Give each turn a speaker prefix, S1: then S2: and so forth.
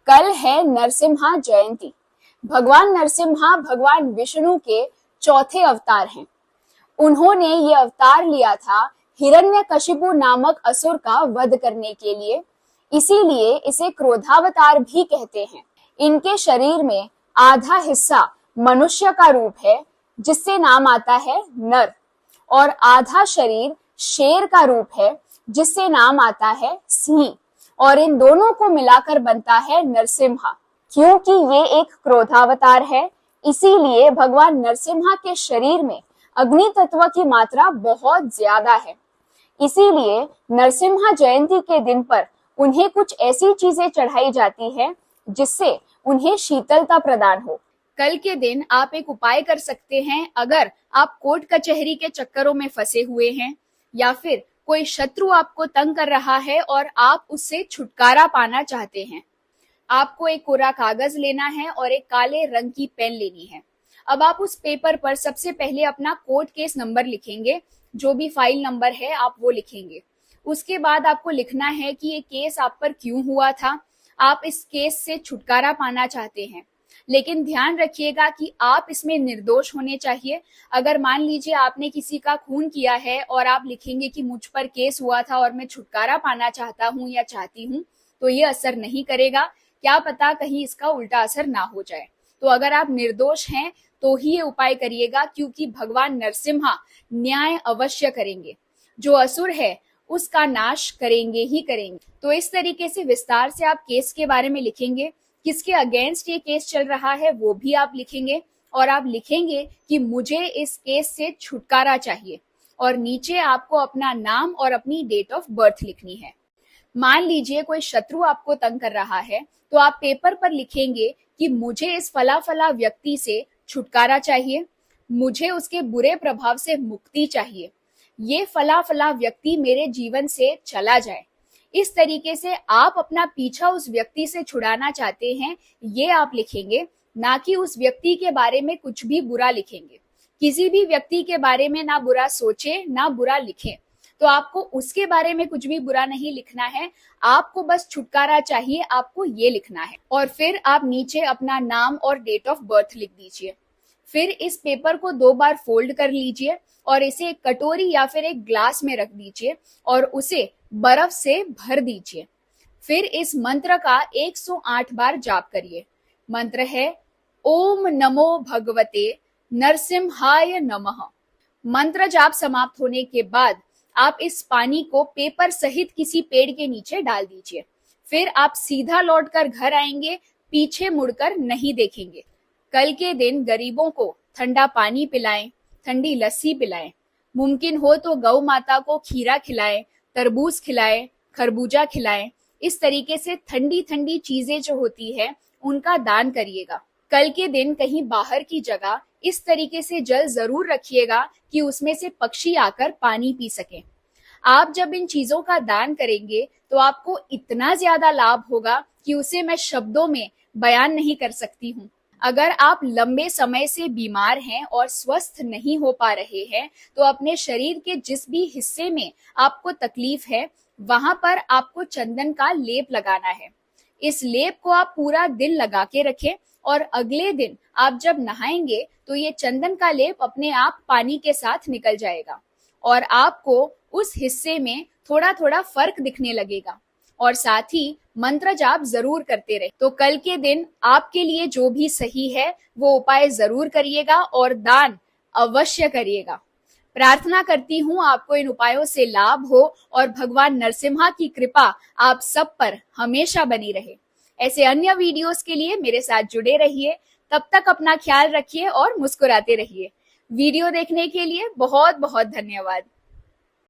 S1: कल है नरसिम्हा जयंती। भगवान नरसिम्हा भगवान विष्णु के चौथे अवतार हैं। उन्होंने ये अवतार लिया था हिरण्यकशिपु नामक असुर का वध करने के लिए, इसीलिए इसे क्रोधावतार भी कहते हैं। इनके शरीर में आधा हिस्सा मनुष्य का रूप है, जिससे नाम आता है नर, और आधा शरीर शेर का रूप है, जिससे नाम आता है सिंह, और इन दोनों को मिलाकर बनता है नरसिम्हा। क्योंकि ये एक क्रोधावतार है, इसीलिए भगवान नरसिम्हा के शरीर में अग्नि तत्व की मात्रा बहुत ज्यादा है। इसीलिए नरसिम्हा जयंती के दिन पर उन्हें कुछ ऐसी चीजें चढ़ाई जाती है जिससे उन्हें शीतलता प्रदान हो। कल के दिन आप एक उपाय कर सकते हैं। अगर आप कोर्ट कचहरी के चक्करों में फंसे हुए हैं या फिर कोई शत्रु आपको तंग कर रहा है और आप उससे छुटकारा पाना चाहते हैं, आपको एक कोरा कागज लेना है और एक काले रंग की पेन लेनी है। अब आप उस पेपर पर सबसे पहले अपना कोर्ट केस नंबर लिखेंगे, जो भी फाइल नंबर है आप वो लिखेंगे। उसके बाद आपको लिखना है कि ये केस आप पर क्यों हुआ था, आप इस केस से छुटकारा पाना चाहते हैं, लेकिन ध्यान रखिएगा कि आप इसमें निर्दोष होने चाहिए। अगर मान लीजिए आपने किसी का खून किया है और आप लिखेंगे कि मुझ पर केस हुआ था और मैं छुटकारा पाना चाहता हूँ या चाहती हूँ, तो ये असर नहीं करेगा। क्या पता कहीं इसका उल्टा असर ना हो जाए। तो अगर आप निर्दोष हैं तो ही ये उपाय करिएगा, क्योंकि भगवान नरसिम्हा न्याय अवश्य करेंगे। जो असुर है उसका नाश करेंगे ही करेंगे। तो इस तरीके से विस्तार से आप केस के बारे में लिखेंगे, किसके अगेंस्ट ये केस चल रहा है वो भी आप लिखेंगे, और आप लिखेंगे कि मुझे इस केस से छुटकारा चाहिए, और नीचे आपको अपना नाम और अपनी डेट ऑफ बर्थ लिखनी है। मान लीजिए कोई शत्रु आपको तंग कर रहा है, तो आप पेपर पर लिखेंगे कि मुझे इस फला फला व्यक्ति से छुटकारा चाहिए, मुझे उसके बुरे प्रभाव से मुक्ति चाहिए, ये फला फला व्यक्ति मेरे जीवन से चला जाए। इस तरीके से आप अपना पीछा उस व्यक्ति से छुड़ाना चाहते हैं, ये आप लिखेंगे, ना कि उस व्यक्ति के बारे में कुछ भी बुरा लिखेंगे। किसी भी व्यक्ति के बारे में ना बुरा सोचे ना बुरा लिखें। तो आपको उसके बारे में कुछ भी बुरा नहीं लिखना है, आपको बस छुटकारा चाहिए, आपको ये लिखना है। और फिर आप नीचे अपना नाम और डेट ऑफ बर्थ लिख दीजिए। फिर इस पेपर को 2 बार फोल्ड कर लीजिए और इसे एक कटोरी या फिर एक ग्लास में रख दीजिए और उसे बर्फ से भर दीजिए। फिर इस मंत्र का 108 बार जाप करिए। मंत्र है ओम नमो भगवते नरसिम्हाय नमः। मंत्र जाप समाप्त होने के बाद आप इस पानी को पेपर सहित किसी पेड़ के नीचे डाल दीजिए। फिर आप सीधा लौटकर घर आएंगे, पीछे मुड़कर नहीं देखेंगे। कल के दिन गरीबों को ठंडा पानी पिलाएं, ठंडी लस्सी पिलाएं, मुमकिन हो तो गौ माता को खीरा खिलाएं, तरबूज खिलाएं, खरबूजा खिलाएं। इस तरीके से ठंडी ठंडी चीजें जो होती है उनका दान करिएगा। कल के दिन कहीं बाहर की जगह इस तरीके से जल जरूर रखिएगा कि उसमें से पक्षी आकर पानी पी सकें। आप जब इन चीजों का दान करेंगे तो आपको इतना ज्यादा लाभ होगा कि उसे मैं शब्दों में बयान नहीं कर सकती हूँ। अगर आप लंबे समय से बीमार हैं और स्वस्थ नहीं हो पा रहे हैं, तो अपने शरीर के जिस भी हिस्से में आपको तकलीफ है वहां पर आपको चंदन का लेप लगाना है। इस लेप को आप पूरा दिन लगा के रखें और अगले दिन आप जब नहाएंगे तो ये चंदन का लेप अपने आप पानी के साथ निकल जाएगा और आपको उस हिस्से में थोड़ा थोड़ा फर्क दिखने लगेगा। और साथ ही मंत्र जाप जरूर करते रहे। तो कल के दिन आपके लिए जो भी सही है वो उपाय जरूर करिएगा और दान अवश्य करिएगा। प्रार्थना करती हूँ आपको इन उपायों से लाभ हो और भगवान नरसिम्हा की कृपा आप सब पर हमेशा बनी रहे। ऐसे अन्य वीडियोस के लिए मेरे साथ जुड़े रहिए। तब तक अपना ख्याल रखिए और मुस्कुराते रहिए। वीडियो देखने के लिए बहुत बहुत धन्यवाद।